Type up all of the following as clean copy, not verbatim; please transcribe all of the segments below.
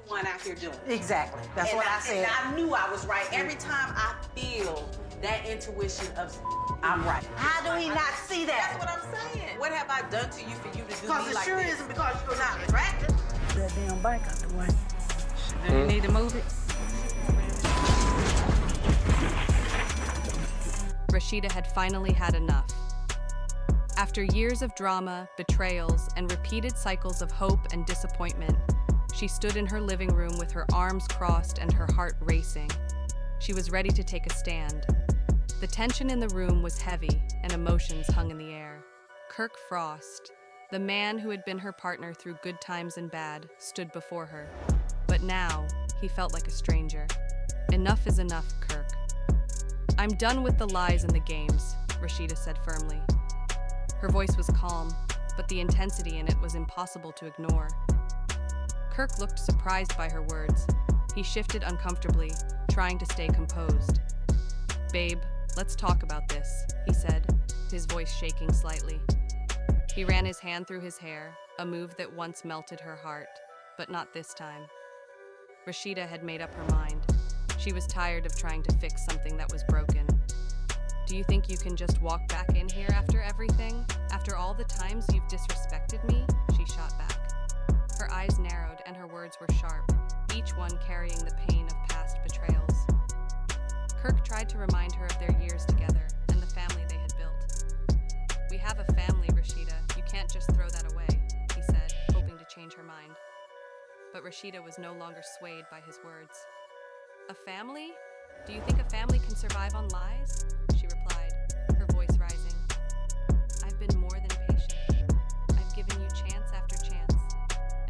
one out here doing it. Exactly. That's what I said. And I knew I was right. Every time I feel that intuition of I'm right. How do he not see that? That's what I'm saying. What have I done to you for you to do me like this? Because it sure isn't because you're not attractive. That damn bike out the way. Do you need to move it? Rasheeda had finally had enough. After years of drama, betrayals, and repeated cycles of hope and disappointment, she stood in her living room with her arms crossed and her heart racing. She was ready to take a stand. The tension in the room was heavy, and emotions hung in the air. Kirk Frost, the man who had been her partner through good times and bad, stood before her. But now, he felt like a stranger. Enough is enough, Kirk. I'm done with the lies and the games, Rasheeda said firmly. Her voice was calm, but the intensity in it was impossible to ignore. Kirk looked surprised by her words. He shifted uncomfortably, trying to stay composed. "Babe, let's talk about this," he said, his voice shaking slightly. He ran his hand through his hair, a move that once melted her heart, but not this time. Rasheeda had made up her mind. She was tired of trying to fix something that was broken. "Do you think you can just walk back in here after everything? After all the times you've disrespected me?" she shot back. Her eyes narrowed and her words were sharp, each one carrying the pain of past betrayals. Kirk tried to remind her of their years together and the family they had built. "We have a family, Rasheeda. You can't just throw that away," he said, hoping to change her mind. But Rasheeda was no longer swayed by his words. "A family? Do you think a family can survive on lies?" she replied, her voice rising. "I've been more than patient. I've given you chance after chance.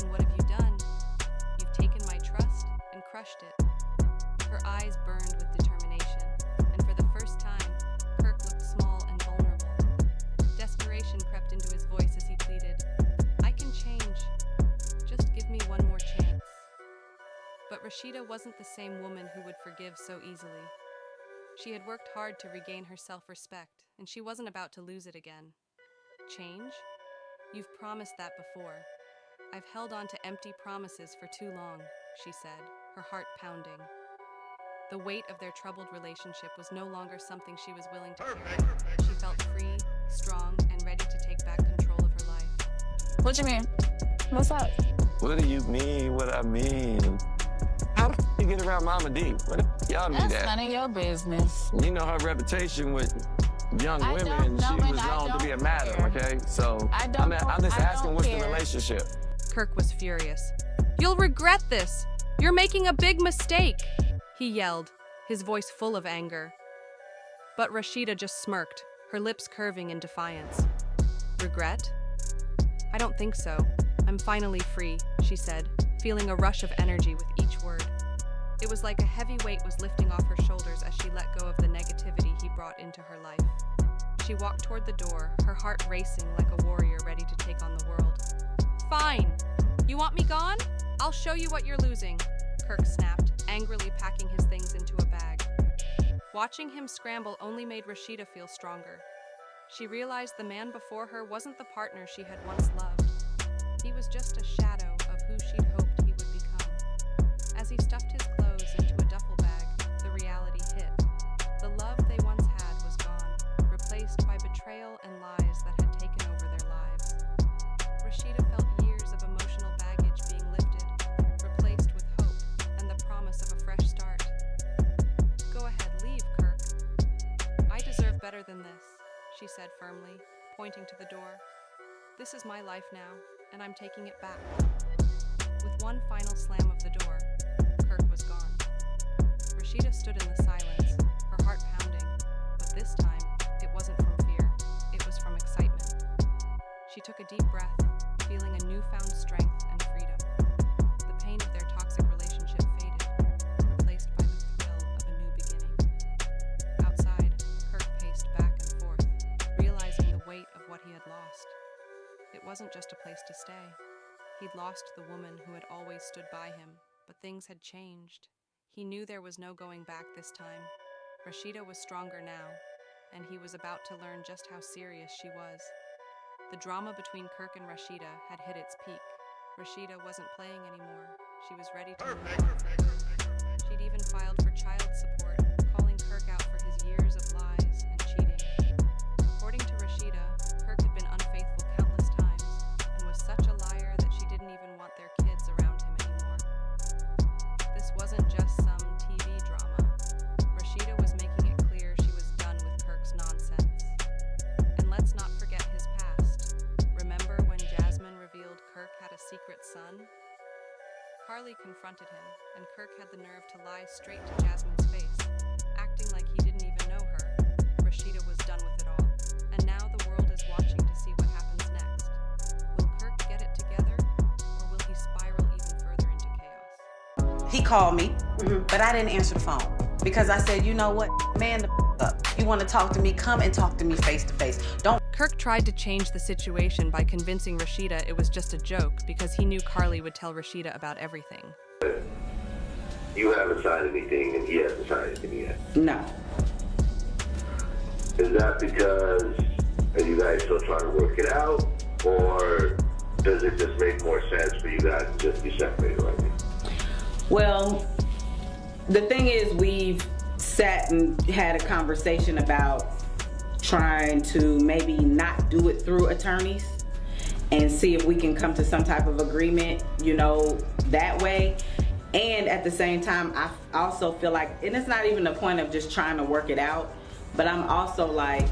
And what have you done? You've taken my trust and crushed it." Her eyes burned with determination, and for the first time, Kirk looked small and vulnerable. Desperation crept into his voice as he pleaded, "I can change. Just give me one more chance." But Rasheeda wasn't the same woman who would forgive so easily. She had worked hard to regain her self-respect, and she wasn't about to lose it again. "Change? You've promised that before. I've held on to empty promises for too long," she said, her heart pounding. The weight of their troubled relationship was no longer something she was willing to carry. She felt free, strong, and ready to take back control of her life. What you mean? What's up? What do you mean what I mean? How the you get around Mama D? What the y'all mean That's that? none of your business. You know her reputation with young I women, don't know, she and was I known to be a don't madam, care. okay? So I don't I'm just I asking don't what's care. the relationship? Kirk was furious. "You'll regret this! You're making a big mistake!" he yelled, his voice full of anger. But Rasheeda just smirked, her lips curving in defiance. "Regret? I don't think so. I'm finally free," she said, feeling a rush of energy with each word. It was like a heavy weight was lifting off her shoulders as she let go of the negativity he brought into her life. She walked toward the door, her heart racing like a warrior ready to take on the world. "Fine! You want me gone? I'll show you what you're losing," Kirk snapped, angrily packing his things into a bag. Watching him scramble only made Rasheeda feel stronger. She realized the man before her wasn't the partner she had once loved. He was just a shadow of who she'd hoped he would become. As he stuffed his clothes into a duffel bag, the reality hit. The love they once had was gone, replaced by betrayal and lies that had taken over their lives. Rasheeda felt years of emotional baggage being lifted, replaced with hope and the promise of a fresh start. "Go ahead, leave, Kirk. I deserve better than this," she said firmly, pointing to the door. "This is my life now, and I'm taking it back." With one final slam of the door, Kirk was gone. Rasheeda stood in the silence, her heart pounding, but this time, it wasn't from fear, it was from excitement. She took a deep breath, feeling a newfound strength and freedom. The pain of their toxic relationship faded, replaced by the thrill of a new beginning. Outside, Kirk paced back and forth, realizing the weight of what he had lost. It wasn't just a place to stay. He'd lost the woman who had always stood by him, but things had changed. He knew there was no going back this time. Rasheeda was stronger now, and he was about to learn just how serious she was. The drama between Kirk and Rasheeda had hit its peak. Rasheeda wasn't playing anymore. she was ready to move on. She'd even filed for child support, calling Kirk out for his years of lies and cheating. According to Rasheeda, Kirk had been unfaithful countless times and was such a liar that she didn't even want their kids around him anymore. This wasn't just some TV drama. Rasheeda was making it clear she was done with Kirk's nonsense. And let's not forget his past. Remember when Jasmine revealed Kirk had a secret son? Carly confronted him, and Kirk had the nerve to lie straight to Jasmine's face, acting like he didn't even know her. Rasheeda was done with it all, and now the world is watching to see what happens next. Will Kirk get it together, or will he spiral even further into chaos? He called me, but I didn't answer the phone because I said, you know what, man the up. You want to talk to me, come and talk to me face to face. Don't. Kirk tried to change the situation by convincing Rasheeda it was just a joke because he knew Carly would tell Rasheeda about everything. You haven't signed anything and he hasn't signed anything yet. No. Is that because are you guys still trying to work it out, or does it just make more sense for you guys to just be separated right now? Well, the thing is, we've sat and had a conversation about trying to maybe not do it through attorneys and see if we can come to some type of agreement, that way. And at the same time, I also feel like, and it's not even a point of just trying to work it out, but I'm also like,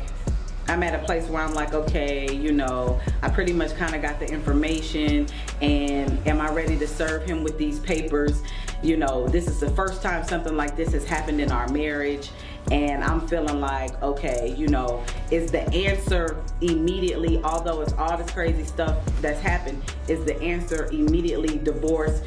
I'm at a place where I'm like, okay, I pretty much kind of got the information, and am I ready to serve him with these papers? This is the first time something like this has happened in our marriage, and I'm feeling like, okay, is the answer immediately, although it's all this crazy stuff that's happened, is the answer immediately divorce,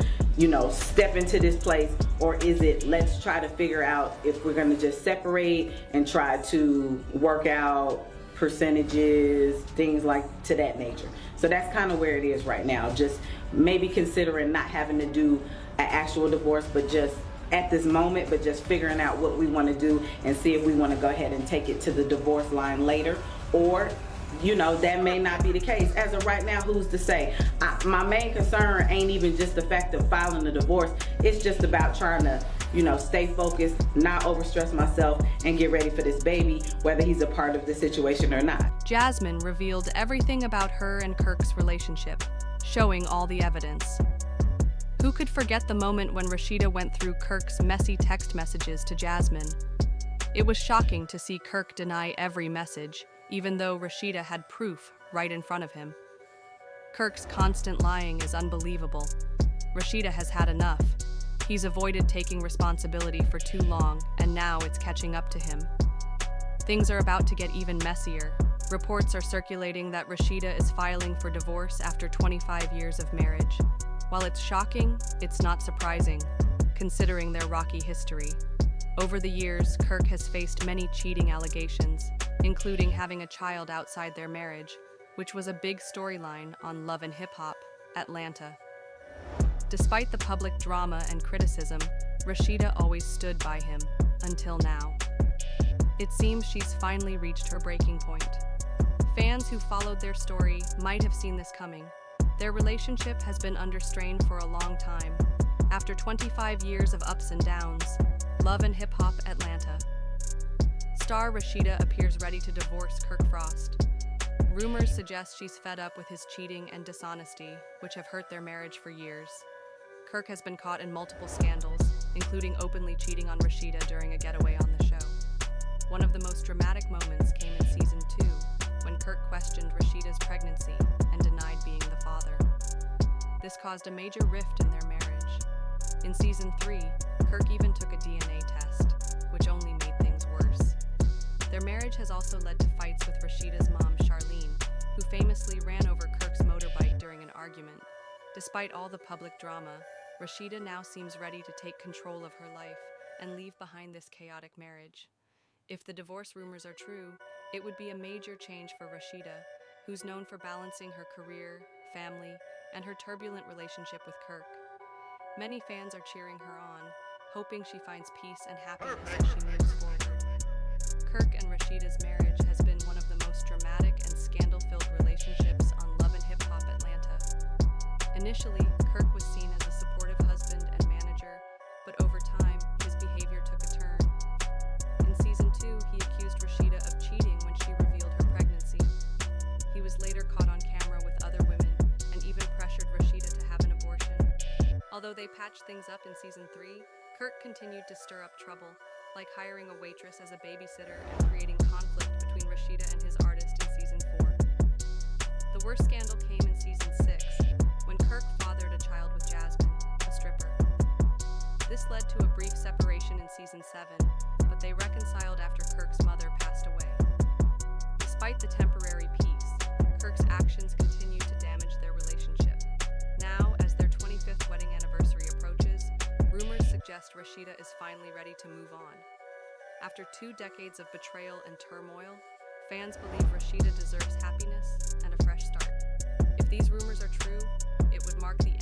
step into this place, or is it let's try to figure out if we're going to just separate and try to work out percentages, things like to that nature. So that's kind of where it is right now, just maybe considering not having to do an actual divorce, but just at this moment, but just figuring out what we want to do and see if we want to go ahead and take it to the divorce line later, or that may not be the case. As of right now, who's to say? My main concern ain't even just the fact of filing the divorce. It's just about trying to, stay focused, not overstress myself, and get ready for this baby, whether he's a part of the situation or not. Jasmine revealed everything about her and Kirk's relationship, showing all the evidence. Who could forget the moment when Rasheeda went through Kirk's messy text messages to Jasmine? It was shocking to see Kirk deny every message, even though Rasheeda had proof right in front of him. Kirk's constant lying is unbelievable. Rasheeda has had enough. He's avoided taking responsibility for too long, and now it's catching up to him. Things are about to get even messier. Reports are circulating that Rasheeda is filing for divorce after 25 years of marriage. While it's shocking, it's not surprising, considering their rocky history. Over the years, Kirk has faced many cheating allegations, including having a child outside their marriage, which was a big storyline on Love and Hip Hop, Atlanta. Despite the public drama and criticism, Rasheeda always stood by him, until now. It seems she's finally reached her breaking point. Fans who followed their story might have seen this coming. Their relationship has been under strain for a long time. After 25 years of ups and downs, Love and Hip Hop, Atlanta. Star Rasheeda appears ready to divorce Kirk Frost. Rumors suggest she's fed up with his cheating and dishonesty, which have hurt their marriage for years. Kirk has been caught in multiple scandals, including openly cheating on Rasheeda during a getaway on the show. One of the most dramatic moments came in season 2, when Kirk questioned Rasheeda's pregnancy and denied being the father. This caused a major rift in their marriage. In season 3, Kirk even took a DNA test, which only made things worse. Their marriage has also led to fights with Rasheeda's mom, Charlene, who famously ran over Kirk's motorbike during an argument. Despite all the public drama, Rasheeda now seems ready to take control of her life and leave behind this chaotic marriage. If the divorce rumors are true, it would be a major change for Rasheeda, who's known for balancing her career, family, and her turbulent relationship with Kirk. Many fans are cheering her on, hoping she finds peace and happiness as she moves forward. Kirk and Rasheeda's marriage has been one of the most dramatic and scandal-filled relationships on Love and Hip Hop Atlanta. Initially, Kirk was seen as a supportive husband they patched things up in season 3, Kirk continued to stir up trouble, like hiring a waitress as a babysitter and creating conflict between Rasheeda and his artist in season 4. The worst scandal came in season 6, when Kirk fathered a child with Jasmine, a stripper. This led to a brief separation in season 7, but they reconciled after Kirk's mother passed away. Despite the temporary peace, Kirk's actions continued to damage their relationship. Now, as their 25th wedding anniversary approaches, rumors suggest Rasheeda is finally ready to move on. After 2 decades of betrayal and turmoil, fans believe Rasheeda deserves happiness and a fresh start. If these rumors are true, it would mark the